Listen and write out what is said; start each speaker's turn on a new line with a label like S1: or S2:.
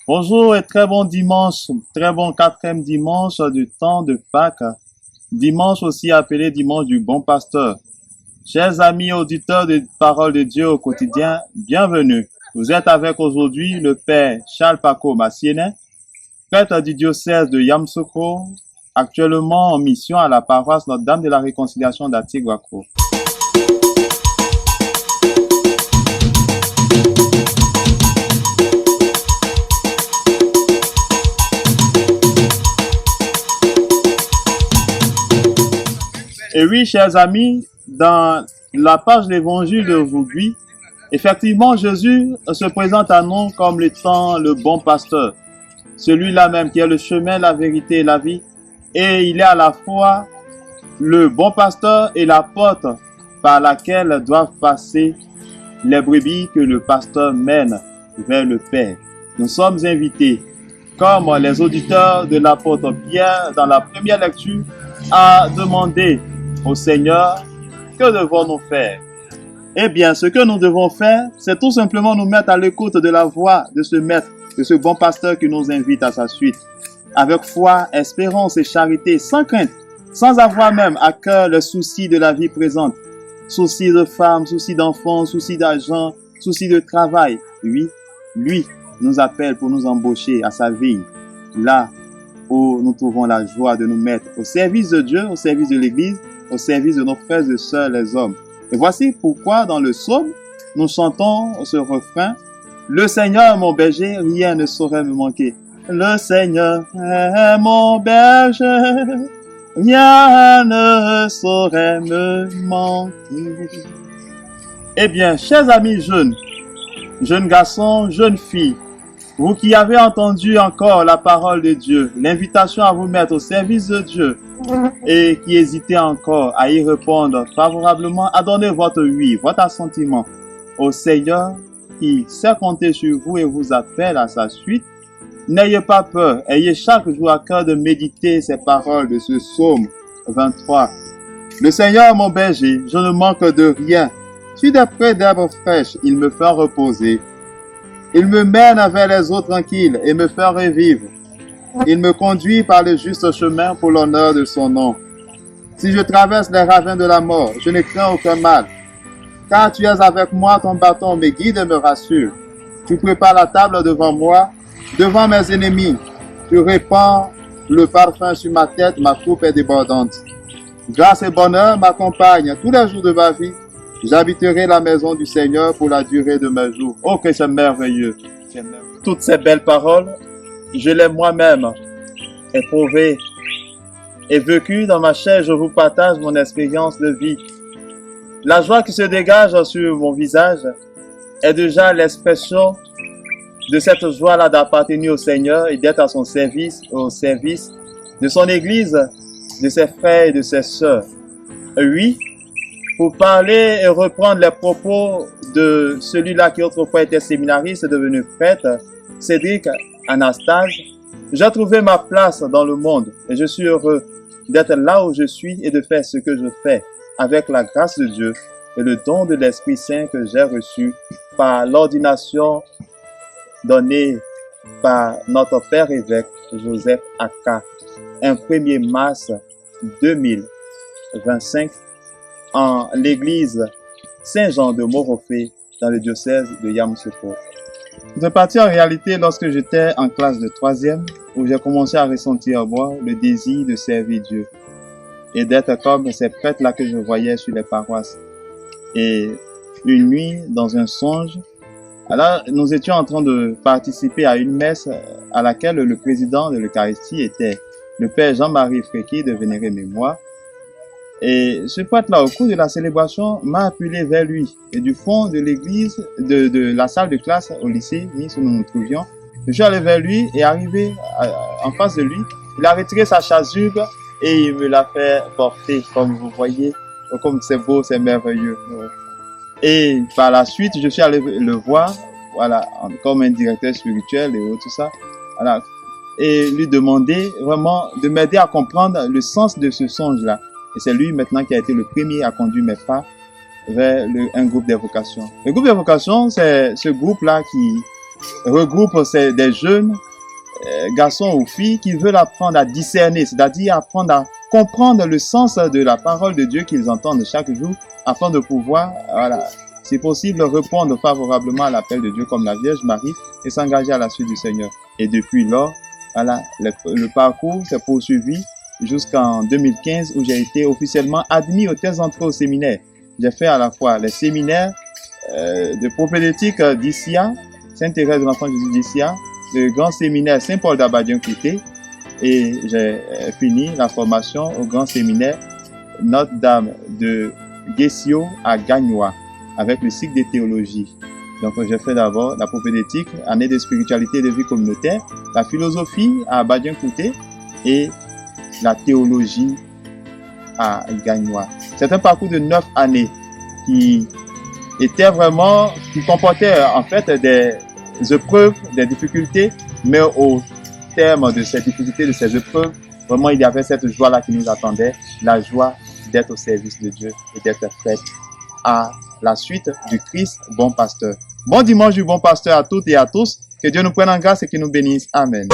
S1: Bonjour et très bon dimanche, très bon quatrième dimanche du temps de Pâques, dimanche aussi appelé dimanche du bon pasteur. Chers amis auditeurs de Parole de Dieu au quotidien, bienvenue. Vous êtes avec aujourd'hui le Père Charles Paco Massiennet, prêtre du diocèse de Yamoussoukro, actuellement en mission à la paroisse Notre-Dame de la Réconciliation d'Atiguaco. Et oui, chers amis, dans la page de l'évangile d'aujourd'hui, effectivement, Jésus se présente à nous comme étant le bon pasteur, celui-là même qui est le chemin, la vérité et la vie. Et il est à la fois le bon pasteur et la porte par laquelle doivent passer les brebis que le pasteur mène vers le Père. Nous sommes invités, comme les auditeurs de l'apôtre Pierre dans la première lecture, à demander au Seigneur, que devons-nous faire? Eh bien, ce que nous devons faire, c'est tout simplement nous mettre à l'écoute de la voix de ce maître, de ce bon pasteur qui nous invite à sa suite. Avec foi, espérance et charité, sans crainte, sans avoir même à cœur le souci de la vie présente. Souci de femme, souci d'enfant, souci d'argent, souci de travail. Oui, lui nous appelle pour nous embaucher à sa vie. Là où nous trouvons la joie de nous mettre au service de Dieu, au service de l'Église, au service de nos frères et sœurs les hommes. Et voici pourquoi dans le psaume, nous chantons ce refrain. Le Seigneur est mon berger, rien ne saurait me manquer. Le Seigneur est mon berger, rien ne saurait me manquer. Eh bien, chers amis jeunes garçons, jeunes filles, vous qui avez entendu encore la parole de Dieu, l'invitation à vous mettre au service de Dieu et qui hésitez encore à y répondre favorablement, à donner votre oui, votre assentiment au Seigneur qui sait compter sur vous et vous appelle à sa suite, n'ayez pas peur, ayez chaque jour à cœur de méditer ces paroles de ce psaume 23. Le Seigneur est mon berger, je ne manque de rien. Sur des prés d'herbes fraîches, il me fait reposer. Il me mène vers les eaux tranquilles et me fait revivre. Il me conduit par le juste chemin pour l'honneur de son nom. Si je traverse les ravins de la mort, je ne crains aucun mal. Car tu es avec moi, ton bâton me guide et me rassure. Tu prépares la table devant moi, devant mes ennemis. Tu répands le parfum sur ma tête, ma coupe est débordante. Grâce et bonheur m'accompagnent tous les jours de ma vie. J'habiterai la maison du Seigneur pour la durée de mes jours. Oh, que c'est merveilleux. Toutes ces belles paroles, je l'ai moi-même éprouvées et vécues dans ma chair. Je vous partage mon expérience de vie. La joie qui se dégage sur mon visage est déjà l'expression de cette joie-là d'appartenir au Seigneur et d'être à son service, au service de son Église, de ses frères et de ses sœurs. Oui, pour parler et reprendre les propos de celui-là qui autrefois était séminariste et devenu prêtre, Cédric Anastase, j'ai trouvé ma place dans le monde et je suis heureux d'être là où je suis et de faire ce que je fais avec la grâce de Dieu et le don de l'Esprit Saint que j'ai reçu par l'ordination donnée par notre Père évêque Joseph Aka, un 1er mars 2025 en l'église Saint-Jean de Morofé dans le diocèse de Yamoussoukro. C'est parti en réalité lorsque j'étais en classe de 3e où j'ai commencé à ressentir en moi le désir de servir Dieu et d'être comme ces prêtres-là que je voyais sur les paroisses. Et une nuit, dans un songe, alors nous étions en train de participer à une messe à laquelle le président de l'Eucharistie était le Père Jean-Marie Fréqui de vénérée mémoire. Et ce prêtre-là, au cours de la célébration, m'a appelé vers lui. Et du fond de l'église, de la salle de classe au lycée, où nous nous trouvions, je suis allé vers lui et arrivé en face de lui, il a retiré sa chasuble et il me l'a fait porter, comme vous voyez. Comme c'est beau, c'est merveilleux. Et par la suite, je suis allé le voir, voilà, comme un directeur spirituel et tout ça. Voilà. Et lui demander vraiment de m'aider à comprendre le sens de ce songe-là. Et c'est lui maintenant qui a été le premier à conduire mes pas vers un groupe d'évocation. Le groupe d'évocation, c'est ce groupe-là regroupe des jeunes garçons ou filles qui veulent apprendre à discerner, c'est-à-dire apprendre à comprendre le sens de la parole de Dieu qu'ils entendent chaque jour afin de pouvoir, voilà, si possible, répondre favorablement à l'appel de Dieu comme la Vierge Marie et s'engager à la suite du Seigneur. Et depuis lors, voilà, le parcours s'est poursuivi jusqu'en 2015 où j'ai été officiellement admis aux thèses entrées au séminaire. J'ai fait à la fois les séminaires de propédeutique d'Issia, Sainte-Thérèse de l'Enfant Jésus d'Issia, le grand séminaire Saint-Paul d'Abadian-Couté, et j'ai fini la formation au grand séminaire Notre-Dame de Guessio à Gagnois avec le cycle de théologie. Donc j'ai fait d'abord la propédeutique, année de spiritualité et de vie communautaire, la philosophie à Abadian-Couté et la théologie à Gagnois. C'est un parcours de 9 années qui comportait en fait des épreuves, des difficultés, mais au terme de ces difficultés, de ces épreuves, vraiment il y avait cette joie-là qui nous attendait, la joie d'être au service de Dieu et d'être faite à la suite du Christ, bon pasteur. Bon dimanche du bon pasteur à toutes et à tous. Que Dieu nous prenne en grâce et qu'il nous bénisse. Amen.